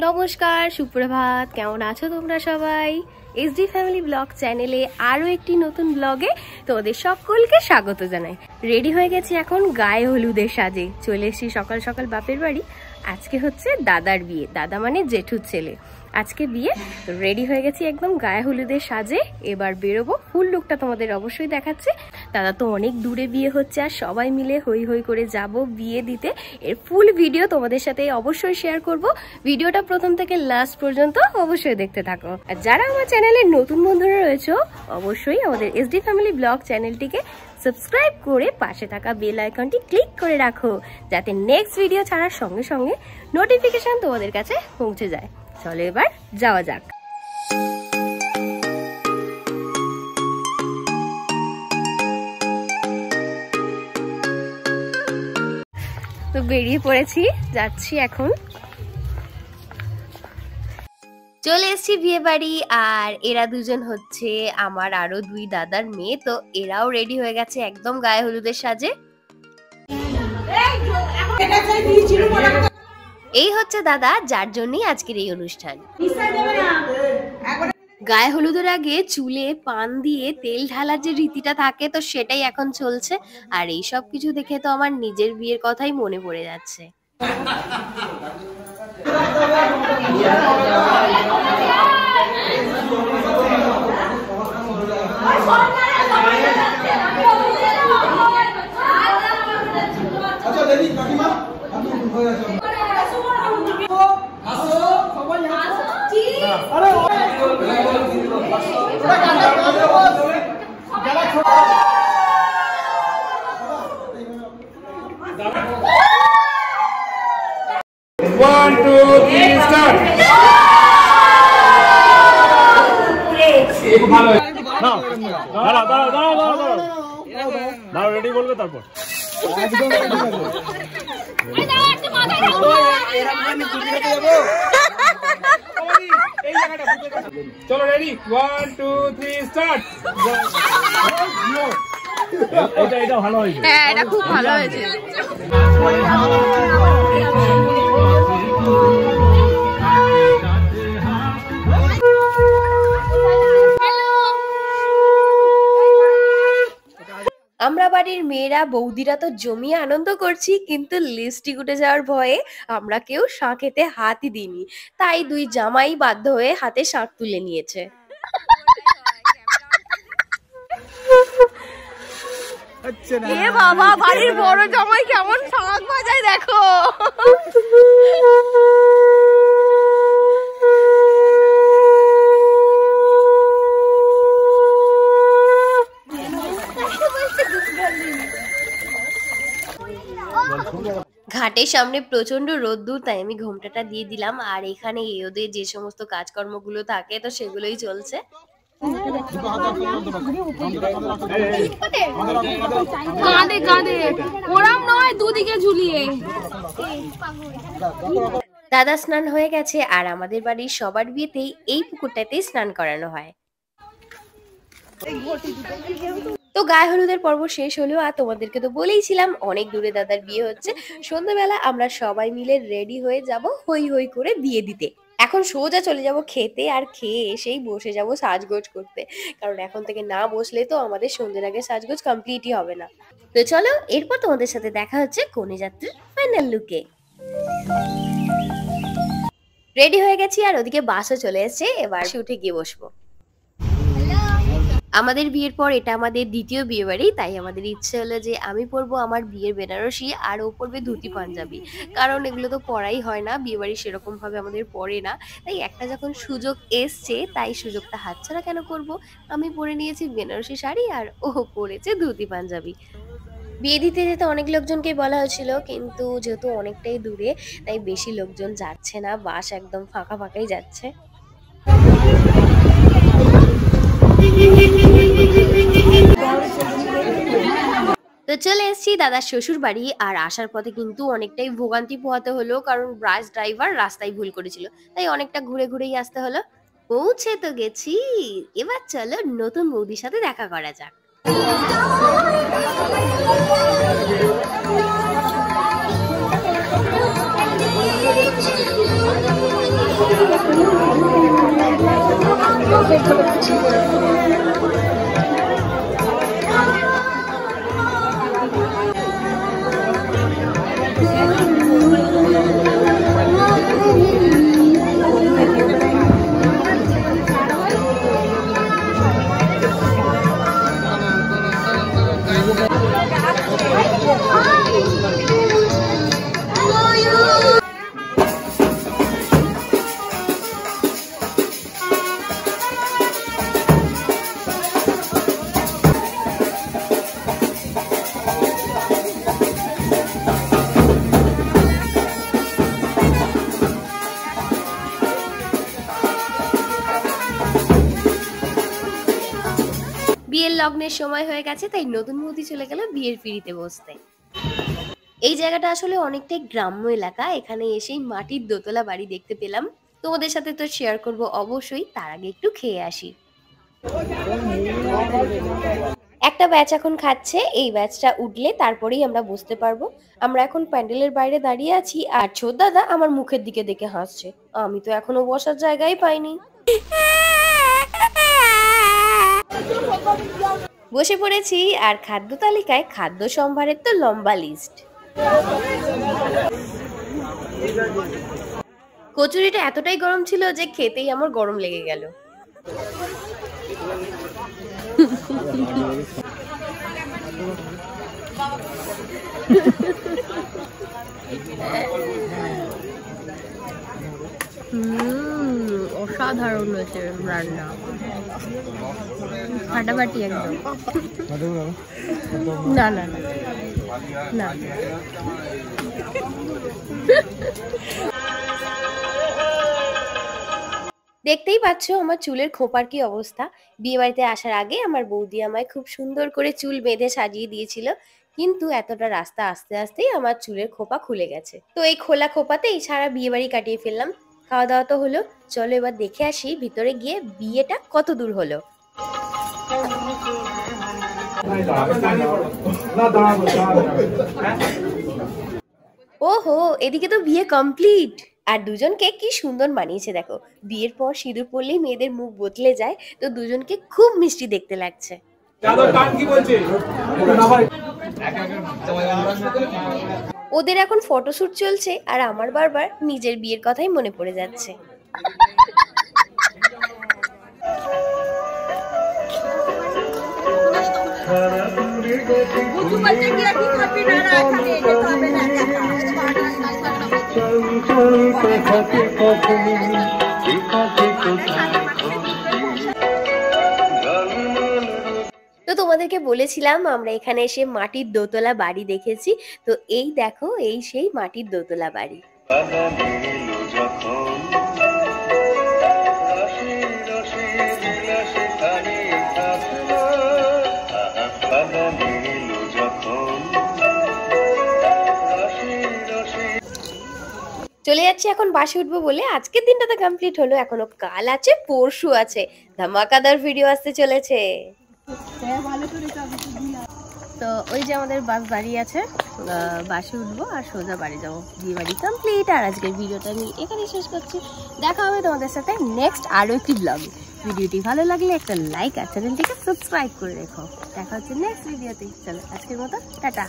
নমস্কার, সুপ্রভাত। কেমন আছো তোমরা সবাই? এসডি ফ্যামিলি ব্লগ চ্যানেলে আরো একটি নতুন ব্লগে তোমাদের সকলকে স্বাগত জানাই। রেডি হয়ে গেছি এখন গায়ে হলুদের সাজে। চলে এসেছি সকাল সকাল বাপের বাড়ি। আজকে হচ্ছে দাদার বিয়ে, দাদা মানে জেঠুর ছেলে। আজকে বিয়ে, রেডি হয়ে গেছি একদম গায়ে হলুদের সাজে। এবার বেরোবো, ফুল লুকটা তোমাদের অবশ্যই দেখাচ্ছে। দাদা তো অনেক দূরে বিয়ে হচ্ছে, আর সবাই মিলে হই হই করে যাব বিয়ে দিতে। এর ফুল ভিডিও তোমাদের সাথে অবশ্যই শেয়ার করব। ভিডিওটা প্রথম থেকে লাস্ট পর্যন্ত অবশ্যই দেখতে থাকো। আর যারা আমার চ্যানেলের নতুন বন্ধুরা রয়েছে, অবশ্যই আমাদের এসডি ফ্যামিলি ব্লগ চ্যানেলটিকে সাবস্ক্রাইব করে পাশে থাকা বেল আইকনটি ক্লিক করে রাখো, যাতে নেক্সট ভিডিও ছাড়ার সঙ্গে সঙ্গে নোটিফিকেশন তোমাদের কাছে পৌঁছে যায়। চলো এবার যাওয়া যাক। তো বেরিয়ে পড়েছি, যাচ্ছি এখন। চলে এসেছি বিয়ে বাড়ি। আর এরা দুজন হচ্ছে আমার আরো দুই দাদার মেয়ে। তো এরাও রেডি হয়ে গেছে একদম গায়ে হলুদের সাজে। এই হচ্ছে দাদা, যার জন্যই আজকের এই অনুষ্ঠান। গায়ে হলুদের আগে চুলে পান দিয়ে তেল ঢালার যে রীতিটা থাকে, তো সেটাই এখন চলছে। আর এই সব কিছু দেখে তো আমার নিজের বিয়ের কথাই মনে পড়ে যাচ্ছে। One, two, three, start. দাঁড়াও, রেডি বলবে তারপর। চলো রেডি, 1, 2, 3, স্টার্ট। এটা ভালো হয়েছে। হ্যাঁ, এটা খুব ভালো হয়েছে। আমরা বাড়ির মেয়েরা বৌদিরা তো জমিয়ে আনন্দ করছি, কিন্তু লিপস্টিক উঠে যাওয়ার ভয়ে আমরা কেউ শাঁখ খেতে হাতই দিইনি। তাই দুই জামাই বাধ্য হয়ে হাতে শাঁখ তুলে নিয়েছে। এ বাবা, বাড়ির বড় জামাই কেমন শাঁখ বাজায় দেখো। ঘাটের সামনে প্রচন্ড রোদ্দুর, তাই আমি ঘোমটাটা দিয়ে দিলাম। আর এখানে ওদের যে সমস্ত কাজকর্মগুলো থাকে, তো সেগুলোই চলছে। দাদা স্নান হয়ে গেছে, আর আমাদের বাড়ির সবার বিয়েতেই এই পুকুরটাতেই স্নান করানো হয়। তো গায়ে হলুদের পর্ব শেষ হলো। আর তোমাদেরকে তো বলেইছিলাম অনেক দূরে দাদার বিয়ে হচ্ছে। সন্ধ্যাবেলা আমরা সবাই মিলে রেডি হয়ে যাব হই হই করে বিয়ে দিতে। এখন সোজা চলে যাব খেতে, আর খেয়ে এসেই বসে যাব সাজগোজ করতে। কারণ এখন থেকে না বসলে তো আমাদের সন্ধ্যের আগে সাজগোজ কমপ্লিটই হবে না। তো চলো, এরপর তোমাদের সাথে দেখা হচ্ছে কনে যাত্রীর ফাইনাল লুকে। রেডি হয়ে গেছি, আর ওদিকে বাসও চলে এসেছে। এবার উঠে গিয়ে বসবো। আমাদের বিয়ের পর এটা আমাদের দ্বিতীয় বিয়ে বাড়ি, তাই আমাদের ইচ্ছে হলো যে আমি পরবো আমার বিয়ের বেনারসি, আর ও পরবে ধুতি পাঞ্জাবি। কারণ এগুলো তো পরাই হয় না, বিয়ে বাড়ি সেরকম ভাবে আমাদের পরে না। তাই একটা যখন সুযোগ এসছে, তাই সুযোগটা হাতছাড়া কেন করব। আমি পরে নিয়েছি বেনারসি শাড়ি, আর ও পরেছে ধুতি পাঞ্জাবি। বিয়ে দিতে যেতে অনেক লোকজনকে বলা হয়েছিল, কিন্তু যেহেতু অনেকটাই দূরে, তাই বেশি লোকজন যাচ্ছে না। বাস একদম ফাঁকা ফাঁকাই যাচ্ছে। তো চলে এসেছি দাদার শ্বশুর বাড়ি। আর আসার পথে কিন্তু অনেকটাই ভোগান্তি পোহাতে হলো, কারণ বাস ড্রাইভার রাস্তায় ভুল করেছিল, তাই অনেকটা ঘুরে ঘুরেই আসতে হলো। পৌঁছে তো গেছি, এবার চলো নতুন বৌদির সাথে দেখা করা যাক। বিয়ের লগ্নের সময় হয়ে গেছে, তাই নতুন বৌদি চলে গেল বিয়ের পিঁড়িতে বসতে। এই জায়গাটা আসলে অনেকটাই গ্রাম্য এলাকা, এখানে এসেই মাটির দোতলা বাড়ি দেখতে পেলাম। তোমাদের সাথে তো শেয়ার করব অবশ্যই, তার আগে একটু খেয়ে আসি। একটা ব্যাচ এখন খাচ্ছে, এই ব্যাচটা উঠলে তারপরেই আমরা বসতে পারবো। আমরা এখন প্যান্ডেলের বাইরে দাঁড়িয়ে আছি, আর ছোট দাদা আমার মুখের দিকে দেখে হাসছে। আমি তো এখনো বসার জায়গাই পাইনি। বসে পড়েছি, আর খাদ্য তালিকায় খাদ্য সম্ভারের তো লম্বা লিস্ট। কচুরিটা এতটাই গরম ছিল যে খেতেই আমার গরম লেগে গেল। অসাধারণ হয়েছে রান্না, ফাটাফাটি একদম। না না না না, দেখতেই পাচ্ছ আমার চুলের খোপার কি অবস্থা। বিয়ে বাড়িতে আসার আগে আমার বৌদি আমায় খুব সুন্দর করে চুল বেঁধে সাজিয়ে দিয়েছিল, কিন্তু এতটা রাস্তা আস্তে আস্তেই আমার চুলের খোপা খুলে গেছে। তো এই খোলা খোপাতেই সারা বিয়ে বাড়ি কাটিয়ে ফেললাম। খাওয়া দাওয়া তো হলো, চলো এবার দেখে আসি ভিতরে গিয়ে বিয়েটা কত দূর হলো। ওহো, এদিকে তো বিয়ে কমপ্লিট, আর দুজনকে কি সুন্দর মানিয়েছে দেখো। বিয়ের পর সিঁদুর পরলেই মেয়েদের মুখ বদলে যায়, তো দুজনকে খুব মিষ্টি দেখতে লাগছে। ওদের এখন ফটোশুট চলছে, আর আমার বারবার নিজের বিয়ের কথাই মনে পড়ে যাচ্ছে। তো তোমাদেরকে বলেছিলাম আমরা এখানে এসে মাটির দোতলা বাড়ি দেখেছি, তো এই দেখো এই সেই মাটির দোতলা বাড়ি। চলে যাচ্ছি এখন বাসে উঠবো বলে। আজকের দিনটা তো কমপ্লিট হলো, এখনো কাল আছে, পরশু আছে, ধামাকাদার ভিডিও আসতে চলেছে। তো ওই যে আমাদের বাস দাঁড়িয়ে আছে, বাসে উঠবো আর সোজা বাড়ি যাবো। বিয়ে বাড়ি কমপ্লিট, আর আজকের ভিডিওটা আমি এখানেই শেষ করছি। দেখা হবে তোমাদের সাথে নেক্সট আরো একটি ব্লগে। ভিডিওটি ভালো লাগলে একটা লাইক আর চ্যানেলটিকে সাবস্ক্রাইব করে রেখো। দেখা হচ্ছে নেক্সট ভিডিওতে। চলো আজকের মতো টাটা।